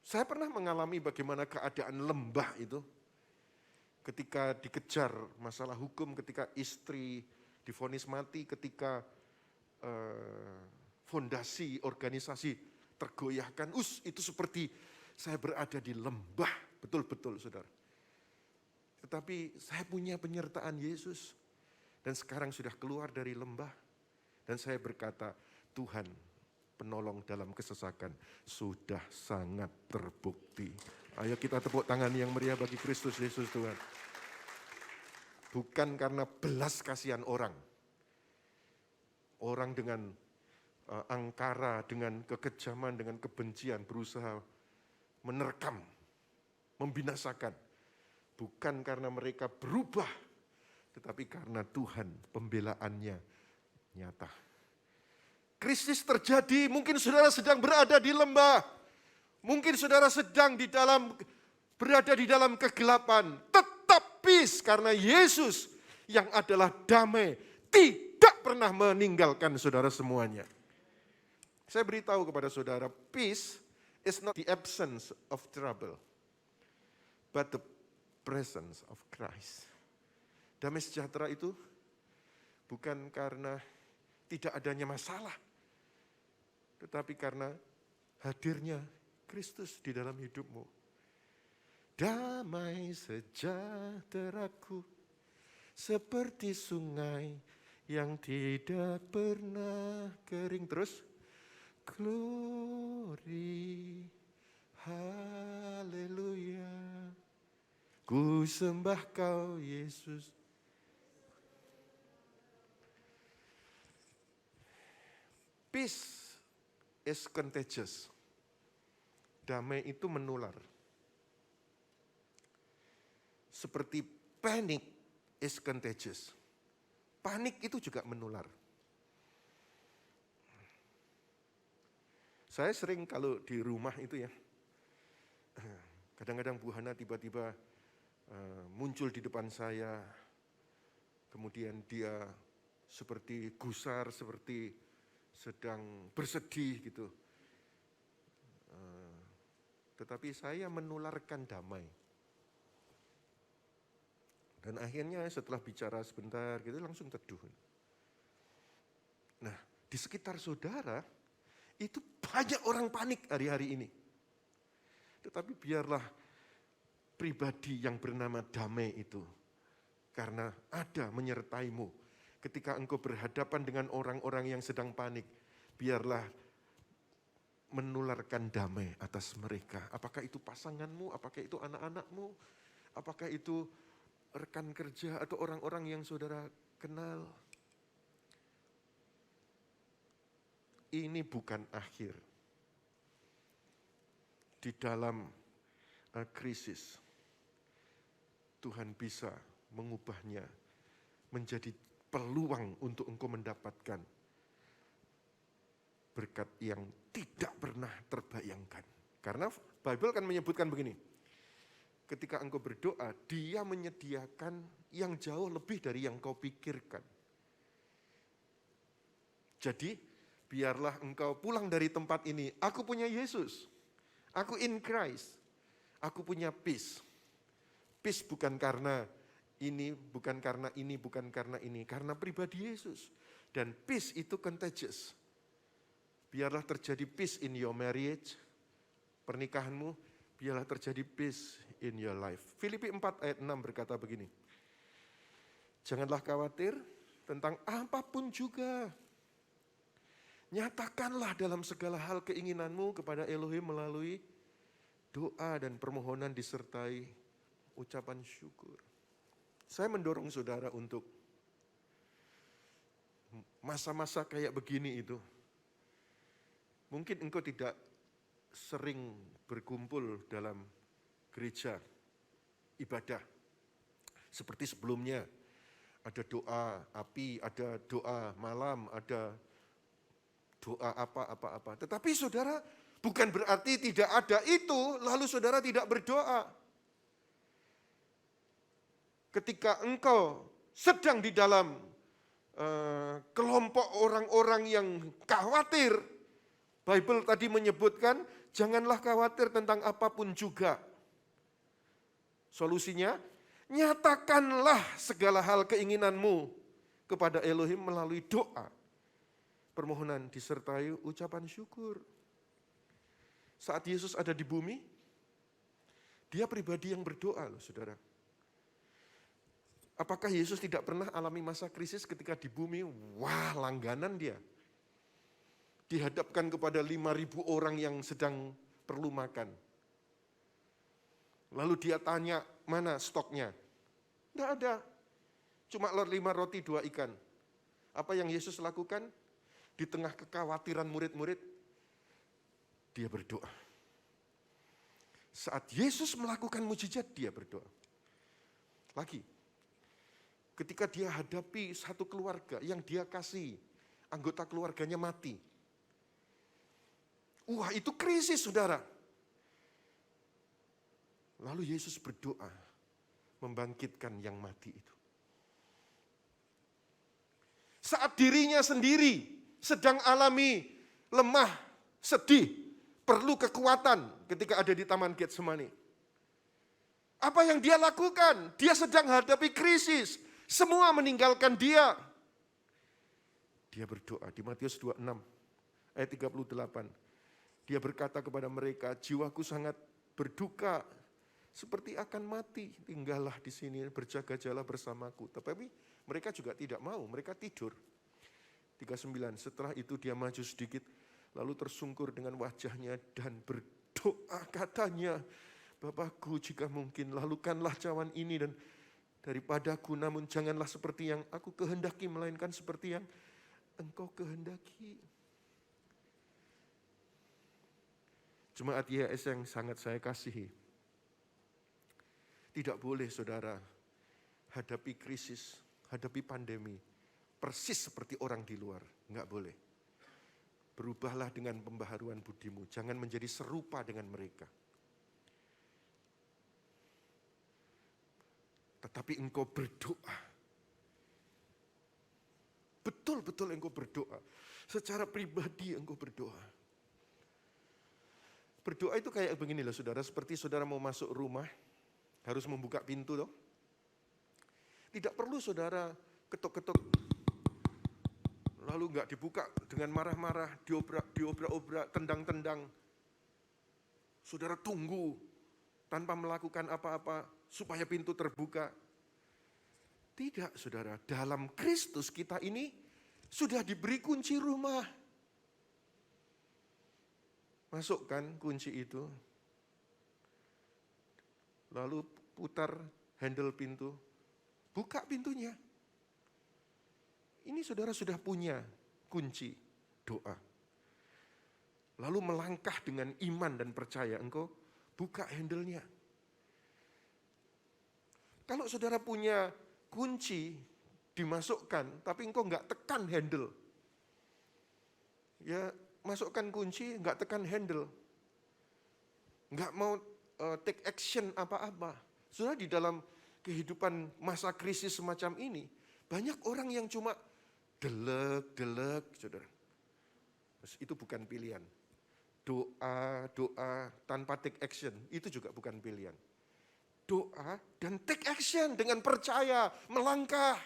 Saya pernah mengalami bagaimana keadaan lembah itu. Ketika dikejar masalah hukum, ketika istri divonis mati, ketika fondasi organisasi tergoyahkan. Itu seperti saya berada di lembah. Betul-betul saudara. Tetapi saya punya penyertaan Yesus. Dan sekarang sudah keluar dari lembah. Dan saya berkata, Tuhan penolong dalam kesesakan sudah sangat terbukti. Ayo kita tepuk tangan yang meriah bagi Kristus Yesus Tuhan. Bukan karena belas kasihan orang. Orang dengan angkara, dengan kekejaman, dengan kebencian berusaha menerkam, membinasakan. Bukan karena mereka berubah, tetapi karena Tuhan pembelaannya nyata. Krisis terjadi, mungkin saudara sedang berada di lembah. Mungkin saudara sedang berada di dalam kegelapan. Tetap peace karena Yesus yang adalah damai tidak pernah meninggalkan saudara semuanya. Saya beritahu kepada saudara, peace is not the absence of trouble, but the presence of Christ. Damai sejahtera itu bukan karena tidak adanya masalah, tetapi karena hadirnya Kristus di dalam hidupmu. Damai sejahteraku seperti sungai yang tidak pernah kering. Terus, glory, haleluya, ku sembah kau Yesus. Peace is contagious. Damai itu menular. Seperti panic is contagious. Panik itu juga menular. Saya sering kalau di rumah itu ya, kadang-kadang Bu Hana tiba-tiba muncul di depan saya, kemudian dia seperti gusar, seperti sedang bersedih gitu. Tetapi saya menularkan damai. Dan akhirnya setelah bicara sebentar gitu langsung teduh. Nah, di sekitar saudara itu banyak orang panik hari-hari ini. Tetapi biarlah pribadi yang bernama damai itu, karena ada menyertaimu. Ketika engkau berhadapan dengan orang-orang yang sedang panik, biarlah menularkan damai atas mereka. Apakah itu pasanganmu, apakah itu anak-anakmu, apakah itu rekan kerja atau orang-orang yang saudara kenal. Ini bukan akhir. Di dalam krisis, Tuhan bisa mengubahnya menjadi peluang untuk engkau mendapatkan berkat yang tidak pernah terbayangkan. Karena Bible kan menyebutkan begini, ketika engkau berdoa, Dia menyediakan yang jauh lebih dari yang kau pikirkan. Jadi, biarlah engkau pulang dari tempat ini, aku punya Yesus, aku in Christ, aku punya peace. Peace bukan karena ini, bukan karena ini, bukan karena ini, karena pribadi Yesus. Dan peace itu contagious. Biarlah terjadi peace in your marriage, pernikahanmu, biarlah terjadi peace in your life. Filipi 4 ayat 6 berkata begini, janganlah khawatir tentang apapun juga. Nyatakanlah dalam segala hal keinginanmu kepada Elohim melalui doa dan permohonan disertai ucapan syukur. Saya mendorong saudara untuk masa-masa kayak begini itu. Mungkin engkau tidak sering berkumpul dalam gereja, ibadah. Seperti sebelumnya, ada doa api, ada doa malam, ada doa apa. Tetapi saudara, bukan berarti tidak ada itu, lalu saudara tidak berdoa. Ketika engkau sedang di dalam kelompok orang-orang yang khawatir, Bible tadi menyebutkan, janganlah khawatir tentang apapun juga. Solusinya, nyatakanlah segala hal keinginanmu kepada Elohim melalui doa. Permohonan disertai ucapan syukur. Saat Yesus ada di bumi, dia pribadi yang berdoa loh saudara. Apakah Yesus tidak pernah alami masa krisis ketika di bumi? Wah, langganan dia. Dihadapkan kepada 5.000 orang yang sedang perlu makan. Lalu dia tanya, mana stoknya? Tidak ada. Cuma 5 roti 2 ikan. Apa yang Yesus lakukan? Di tengah kekhawatiran murid-murid, dia berdoa. Saat Yesus melakukan mujizat, dia berdoa. Lagi, ketika dia hadapi satu keluarga yang dia kasih, anggota keluarganya mati. Wah, itu krisis, saudara. Lalu Yesus berdoa, membangkitkan yang mati itu. Saat dirinya sendiri sedang alami lemah, sedih, perlu kekuatan ketika ada di Taman Getsemani. Apa yang dia lakukan? Dia sedang hadapi krisis. Semua meninggalkan dia. Dia berdoa di Matius 26 ayat 38. Dia berkata kepada mereka, jiwaku sangat berduka seperti akan mati, tinggallah di sini, berjaga-jaga bersamaku. Tetapi mereka juga tidak mau, mereka tidur. 39, setelah itu dia maju sedikit, lalu tersungkur dengan wajahnya dan berdoa, katanya, Bapakku, jika mungkin lalukanlah cawan ini dan daripadaku, namun janganlah seperti yang aku kehendaki, melainkan seperti yang Engkau kehendaki. Jemaat YHS yang sangat saya kasihi, tidak boleh saudara hadapi krisis, hadapi pandemi, persis seperti orang di luar, enggak boleh. Berubahlah dengan pembaharuan budimu, jangan menjadi serupa dengan mereka. Tetapi engkau berdoa. Betul-betul engkau berdoa. Secara pribadi engkau berdoa. Berdoa itu kayak begini loh saudara, seperti saudara mau masuk rumah, harus membuka pintu loh. Tidak perlu saudara ketuk-ketuk, lalu enggak dibuka dengan marah-marah, diobrak-obrak, tendang-tendang. Saudara tunggu tanpa melakukan apa-apa supaya pintu terbuka. Tidak saudara, dalam Kristus kita ini sudah diberi kunci rumah. Masukkan kunci itu, lalu putar handle pintu, buka pintunya. Ini saudara sudah punya kunci doa. Lalu melangkah dengan iman dan percaya, engkau buka handle-nya. Kalau saudara punya kunci dimasukkan, tapi engkau enggak tekan handle, ya masukkan kunci, enggak tekan handle, enggak mau take action apa-apa. Saudara, di dalam kehidupan masa krisis semacam ini, banyak orang yang cuma delek, saudara. Itu bukan pilihan. Doa tanpa take action, itu juga bukan pilihan. Doa dan take action dengan percaya, melangkah.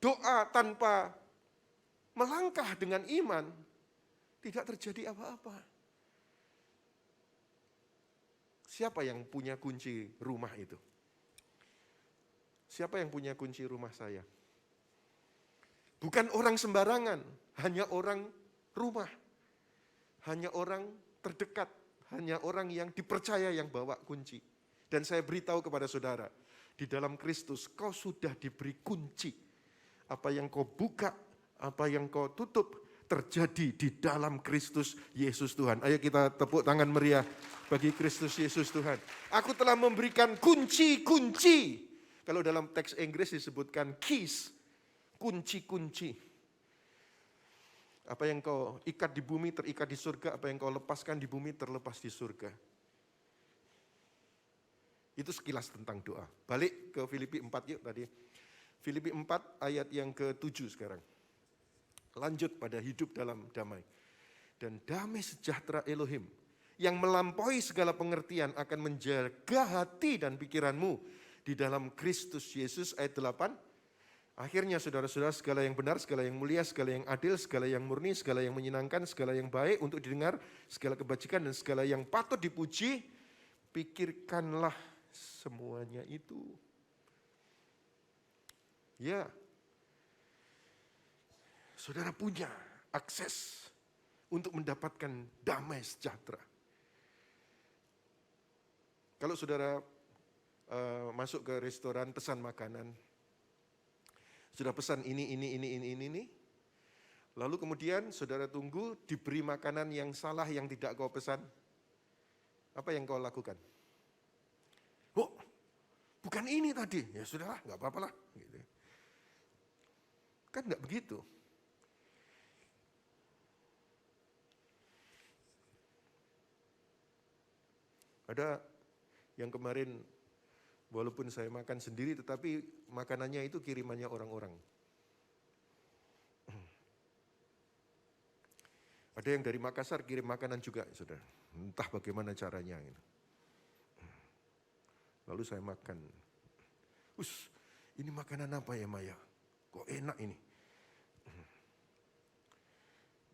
Doa tanpa melangkah dengan iman, tidak terjadi apa-apa. Siapa yang punya kunci rumah itu? Siapa yang punya kunci rumah saya? Bukan orang sembarangan, hanya orang rumah. Hanya orang terdekat, hanya orang yang dipercaya yang bawa kunci. Dan saya beritahu kepada saudara, di dalam Kristus kau sudah diberi kunci. Apa yang kau buka, apa yang kau tutup, terjadi di dalam Kristus Yesus Tuhan. Ayo kita tepuk tangan meriah bagi Kristus Yesus Tuhan. Aku telah memberikan kunci-kunci. Kalau dalam teks Inggris disebutkan keys, kunci-kunci. Apa yang kau ikat di bumi terikat di surga, apa yang kau lepaskan di bumi terlepas di surga. Itu sekilas tentang doa. Balik ke Filipi 4 yuk tadi. Filipi 4 ayat yang ke-7 sekarang. Lanjut pada hidup dalam damai. Dan damai sejahtera Elohim yang melampaui segala pengertian akan menjaga hati dan pikiranmu di dalam Kristus Yesus. Ayat 8. Akhirnya saudara-saudara, segala yang benar, segala yang mulia, segala yang adil, segala yang murni, segala yang menyenangkan, segala yang baik untuk didengar, segala kebajikan dan segala yang patut dipuji, pikirkanlah semuanya itu. Ya, saudara punya akses untuk mendapatkan damai sejahtera. Kalau saudara masuk ke restoran pesan makanan, sudah pesan ini, lalu kemudian saudara tunggu diberi makanan yang salah yang tidak kau pesan, apa yang kau lakukan? Oh, bukan ini tadi, ya sudahlah, nggak apa-apa lah. Gitu. Kan nggak begitu. Ada yang kemarin, walaupun saya makan sendiri, tetapi makanannya itu kirimannya orang-orang. Ada yang dari Makassar kirim makanan juga, saudara. Entah bagaimana caranya. Lalu saya makan. Ini makanan apa ya Maya? Kok enak ini?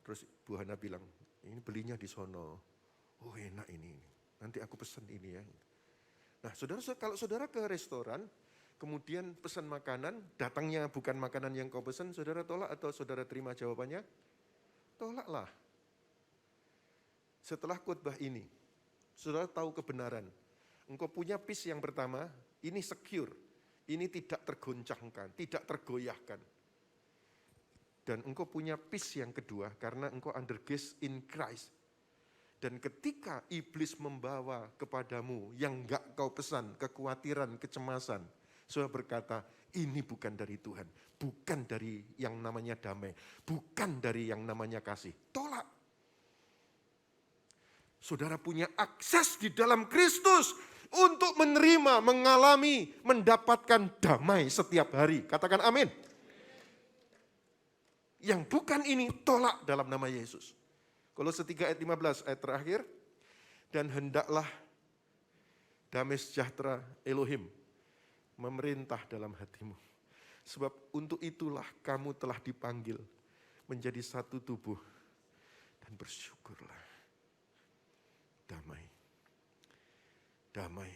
Terus Bu Hana bilang, ini belinya di sono. Oh enak ini. Nanti aku pesan ini ya. Nah saudara, kalau saudara ke restoran, kemudian pesan makanan, datangnya bukan makanan yang kau pesan, saudara tolak atau saudara terima jawabannya? Tolaklah. Setelah khotbah ini, saudara tahu kebenaran. Engkau punya peace yang pertama, ini secure, ini tidak tergoncangkan, tidak tergoyahkan. Dan engkau punya peace yang kedua, karena engkau under grace in Christ. Dan ketika iblis membawa kepadamu yang enggak kau pesan, kekhawatiran, kecemasan, saudara berkata, ini bukan dari Tuhan, bukan dari yang namanya damai, bukan dari yang namanya kasih. Tolak. Saudara punya akses di dalam Kristus untuk menerima, mengalami, mendapatkan damai setiap hari. Katakan amin. Yang bukan ini tolak dalam nama Yesus. Kolose 3 ayat 15 ayat terakhir. Dan hendaklah damai sejahtera Elohim memerintah dalam hatimu. Sebab untuk itulah kamu telah dipanggil menjadi satu tubuh. Dan bersyukurlah. Damai. Damai.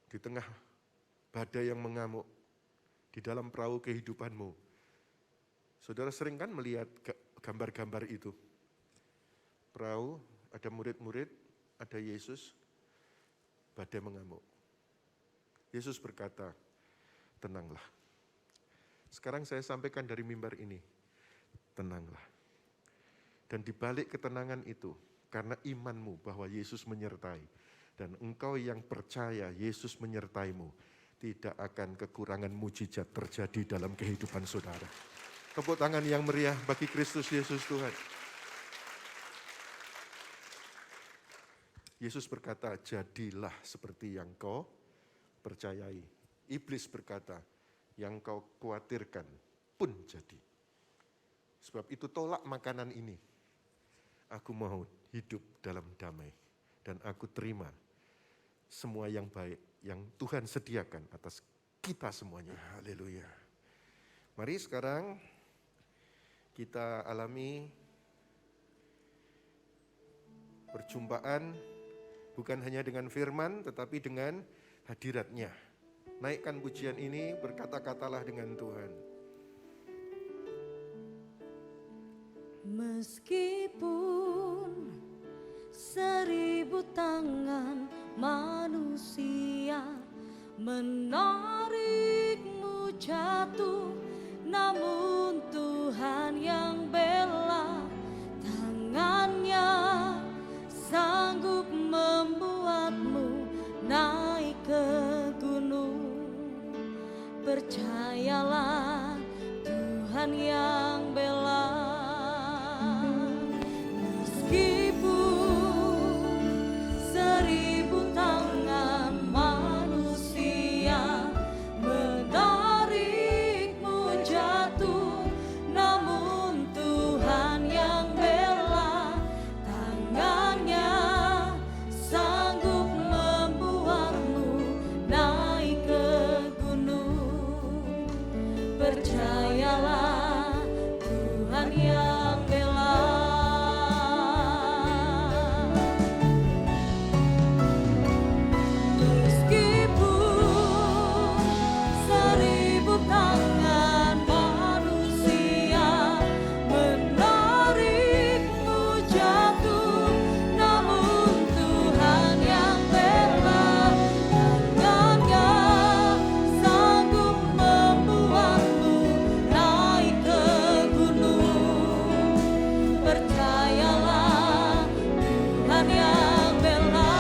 Di tengah badai yang mengamuk, di dalam perahu kehidupanmu, saudara sering kan melihat gambar-gambar itu. Perahu, ada murid-murid, ada Yesus, badai mengamuk. Yesus berkata, tenanglah. Sekarang saya sampaikan dari mimbar ini, tenanglah. Dan di balik ketenangan itu, karena imanmu bahwa Yesus menyertai, dan engkau yang percaya Yesus menyertaimu, tidak akan kekurangan mujizat terjadi dalam kehidupan saudara. Tepuk tangan yang meriah bagi Kristus Yesus Tuhan. Yesus berkata, jadilah seperti yang kau percayai. Iblis berkata, yang kau khawatirkan pun jadi. Sebab itu tolak makanan ini. Aku mau hidup dalam damai. Dan aku terima semua yang baik yang Tuhan sediakan atas kita semuanya. Haleluya. Mari sekarang kita alami perjumpaan bukan hanya dengan firman tetapi dengan hadiratnya. Naikkan pujian ini, berkata-katalah dengan Tuhan. Meskipun 1000 tangan manusia menarikmu jatuh, namun Tuhan yang bela, tangannya sanggup membuatmu naik ke gunung. Percayalah, Tuhan yang bela. Meskipun 1000 tangan manusia menarikmu jatuh, namun Tuhan yang bela, tangannya sanggup membuatmu naik ke gunung. Percayalah, Tuhan yang bela. Meskipun 1000 tangan manusia menarikmu jatuh, namun Tuhan yang bela, tangannya sanggup membuatmu naik ke gunung. Percayalah, Tuhan yang bela.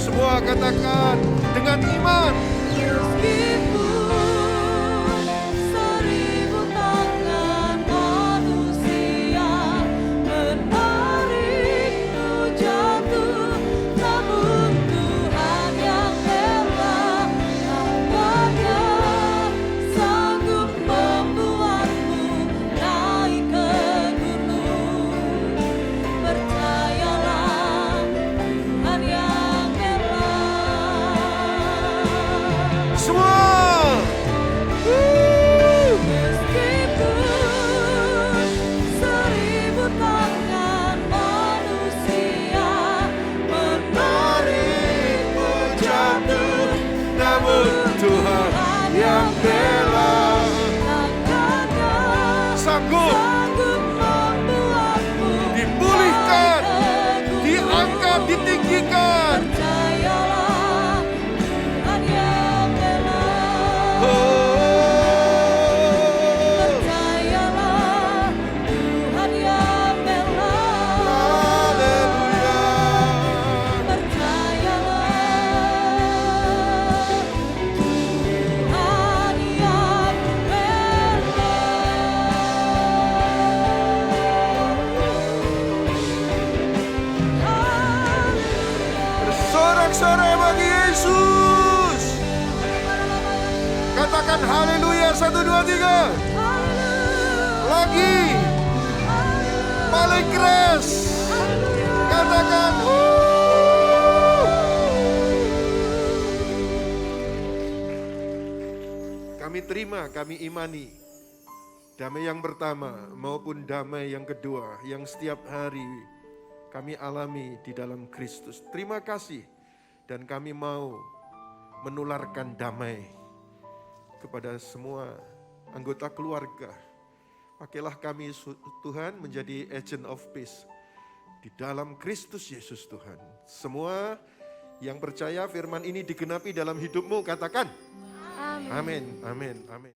Semua katakan dengan iman. Meskipun 1000 tangan manusia menarikmu jatuh, namun Tuhan yang bela, tangannya sanggup membuatmu naik ke gunung. Percayalah, Tuhan yang bela. Semua sorak-sorai bagi Yesus. Katakan haleluya, 1, 2, 3. Lagi. Paling keras. Katakan Kami terima, kami imani damai yang pertama maupun damai yang kedua yang setiap hari kami alami di dalam Kristus. Terima kasih, dan kami mau menularkan damai kepada semua anggota keluarga. Pakailah kami Tuhan menjadi agent of peace di dalam Kristus Yesus Tuhan. Semua yang percaya firman ini digenapi dalam hidupmu, katakan amin, amin, amin.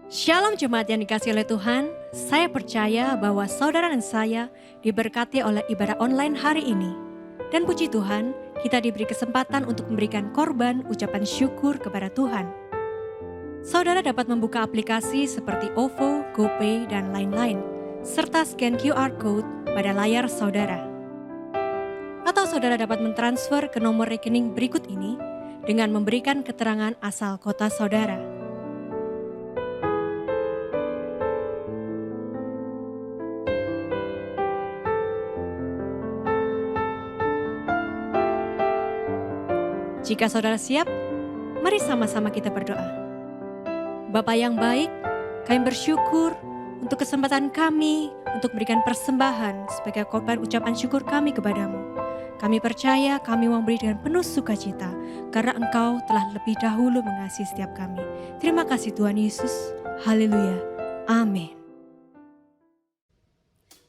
Shalom jemaat yang dikasihi oleh Tuhan, saya percaya bahwa saudara dan saya diberkati oleh ibadah online hari ini. Dan puji Tuhan, kita diberi kesempatan untuk memberikan korban ucapan syukur kepada Tuhan. Saudara dapat membuka aplikasi seperti OVO, GoPay, dan lain-lain, serta scan QR Code pada layar saudara. Atau saudara dapat mentransfer ke nomor rekening berikut ini dengan memberikan keterangan asal kota saudara. Jika saudara siap, mari sama-sama kita berdoa. Bapa yang baik, kami bersyukur untuk kesempatan kami untuk berikan persembahan sebagai korban ucapan syukur kami kepadamu. Kami percaya kami mau beri dengan penuh sukacita karena Engkau telah lebih dahulu mengasihi setiap kami. Terima kasih Tuhan Yesus. Haleluya. Amin.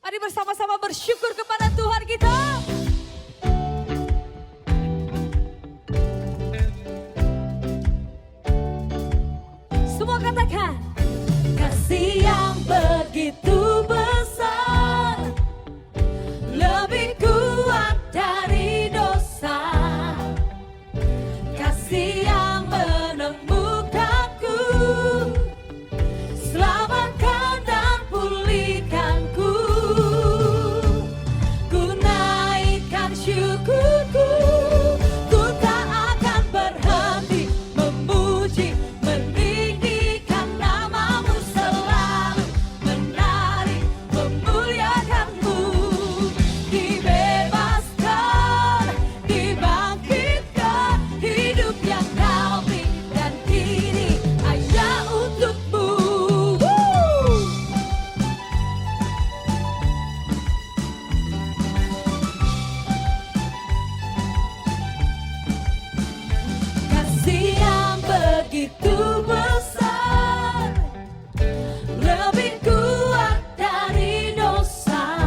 Mari bersama-sama bersyukur kepada Tuhan kita. Semua katakan, kasih yang begitu besar, lebih kuat dari dosa, kasih yang menemukanku, selamatkan dan pulihkanku, ku naikkan syukurku, ku tak akan berhenti memuji, meninggikan namamu selalu, menari, memuliakanmu, dibebaskan, dibangkitkan, hidup yang kau beri dan kini hanya untukmu. Kasih yang begitu besar, lebih kuat dari dosa,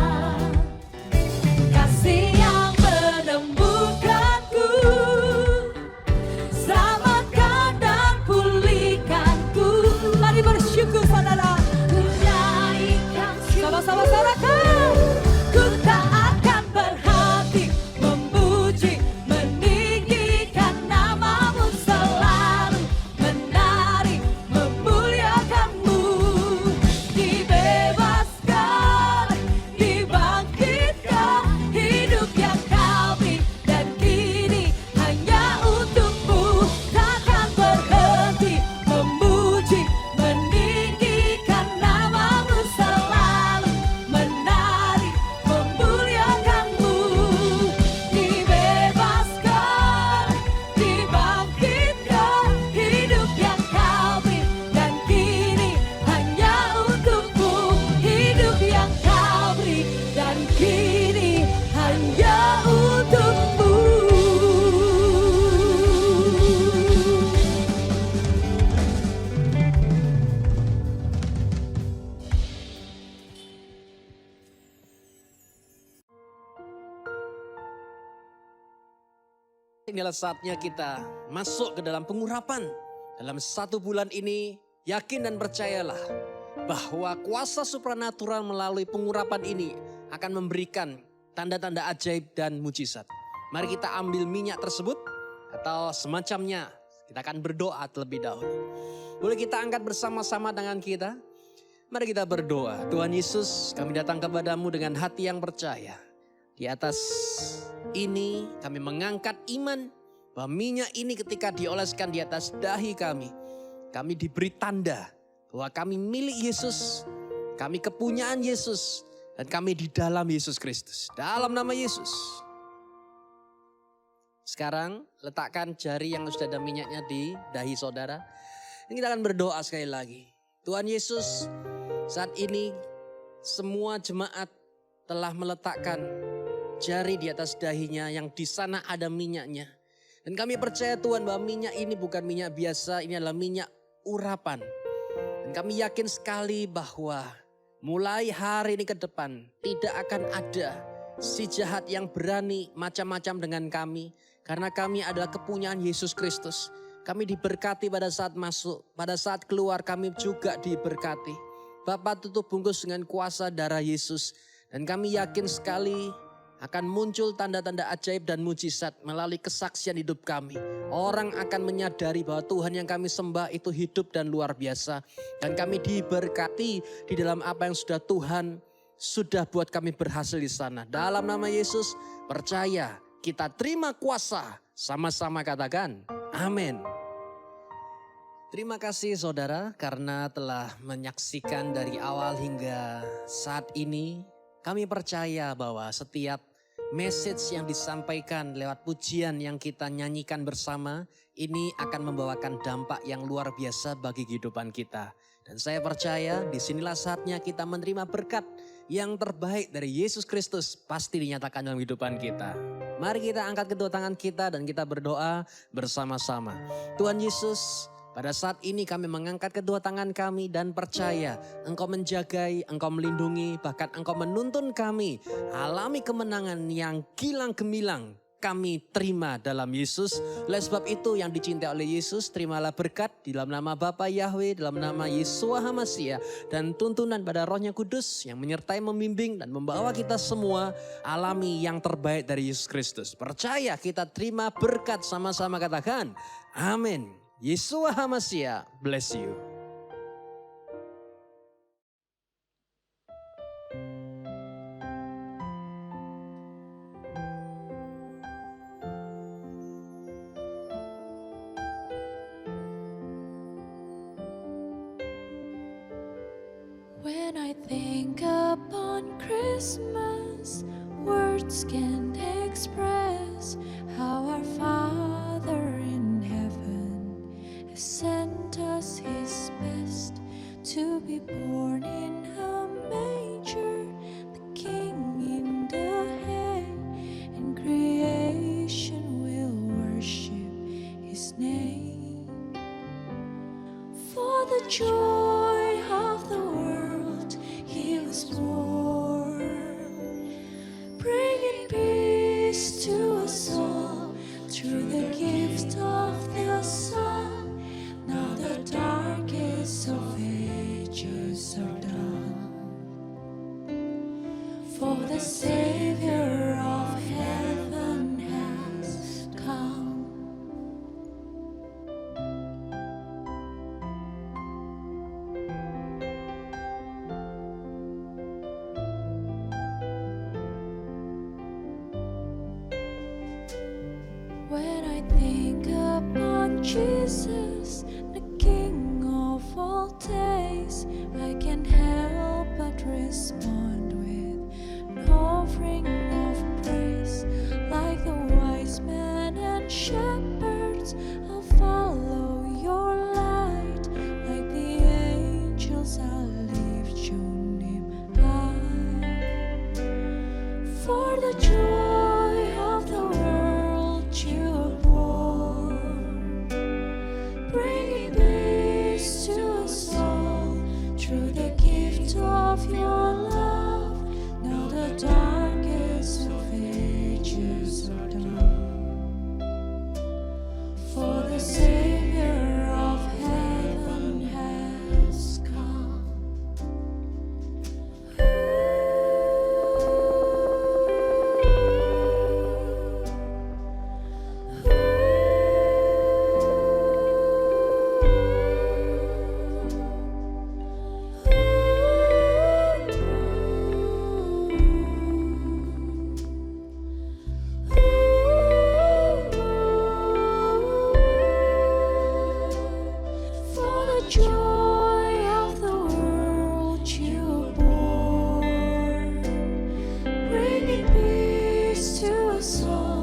kasih yang menemukanku, selamatkan dan pulihkanku. Mari bersyukur saudara. Ku naikkan sama-sama sorakan. Ku tak akan berhenti memuji, meninggikan namamu selalu, menari, memuliakanmu, dibebaskan, dibangkitkan, hidup yang kau beri dan kini hanya untukmu, takkan berhenti memuji, meninggikan namamu selalu, menari, memuliakanmu, dibebaskan, dibangkitkan, hidup yang kau beri dan kini hanya untukmu, hidup yang kau beri dan kini hanya untukmu. Inilah saatnya kita masuk ke dalam pengurapan. Dalam 1 bulan ini, yakin dan percayalah bahwa kuasa supranatural melalui pengurapan ini akan memberikan tanda-tanda ajaib dan mujizat. Mari kita ambil minyak tersebut atau semacamnya. Kita akan berdoa terlebih dahulu. Boleh kita angkat bersama-sama dengan kita? Mari kita berdoa. Tuhan Yesus, kami datang kepadamu dengan hati yang percaya Di atas ini kami mengangkat iman bahwa minyak ini ketika dioleskan di atas dahi kami diberi tanda bahwa kami milik Yesus, kami kepunyaan Yesus, dan kami di dalam Yesus Kristus. Dalam nama Yesus. Sekarang letakkan jari yang sudah ada minyaknya di dahi saudara. Ini kita akan berdoa sekali lagi. Tuhan Yesus, saat ini semua jemaat telah meletakkan jari di atas dahinya yang di sana ada minyaknya. Dan kami percaya Tuhan bahwa minyak ini bukan minyak biasa, ini adalah minyak urapan. Dan kami yakin sekali bahwa mulai hari ini ke depan tidak akan ada si jahat yang berani macam-macam dengan kami. Karena kami adalah kepunyaan Yesus Kristus. Kami diberkati pada saat masuk, pada saat keluar kami juga diberkati. Bapa tutup bungkus dengan kuasa darah Yesus. Dan kami yakin sekali akan muncul tanda-tanda ajaib dan mujizat melalui kesaksian hidup kami. Orang akan menyadari bahwa Tuhan yang kami sembah itu hidup dan luar biasa. Dan kami diberkati di dalam apa yang Tuhan sudah buat kami berhasil di sana. Dalam nama Yesus percaya kita terima kuasa. Sama-sama katakan amin. Terima kasih saudara karena telah menyaksikan dari awal hingga saat ini. Kami percaya bahwa setiap message yang disampaikan lewat pujian yang kita nyanyikan bersama ini akan membawakan dampak yang luar biasa bagi kehidupan kita. Dan saya percaya disinilah saatnya kita menerima berkat yang terbaik dari Yesus Kristus pasti dinyatakan dalam kehidupan kita. Mari kita angkat kedua tangan kita dan kita berdoa bersama-sama. Tuhan Yesus, pada saat ini kami mengangkat kedua tangan kami dan percaya Engkau menjagai, Engkau melindungi, bahkan Engkau menuntun kami alami kemenangan yang gilang gemilang. Kami terima dalam Yesus. Oleh sebab itu yang dicintai oleh Yesus, terimalah berkat di dalam nama Bapa Yahweh, dalam nama Yeshua HaMashiach, dan tuntunan pada Rohnya Kudus yang menyertai, membimbing dan membawa kita semua alami yang terbaik dari Yesus Kristus. Percaya kita terima berkat, sama-sama katakan amin. Yeshua HaMashiach bless you. When I think upon Christmas, words can't express how our Father in heaven has sent us His best to be born in a manger, the King in the hay, and creation will worship His name. For the joy of the world He was born, bringing peace to us all through the gift of the Son. Now the darkest of ages are done, for the Savior of heaven has come. When I think upon Jesus, the King of all days, I can't help but respond with an offering of praise. Like the wise men and shepherds, I'll follow your light. Like the angels, I'll lift your name high. For the joy of the world you were born, bringing peace to us all through the gift of your love. Lord.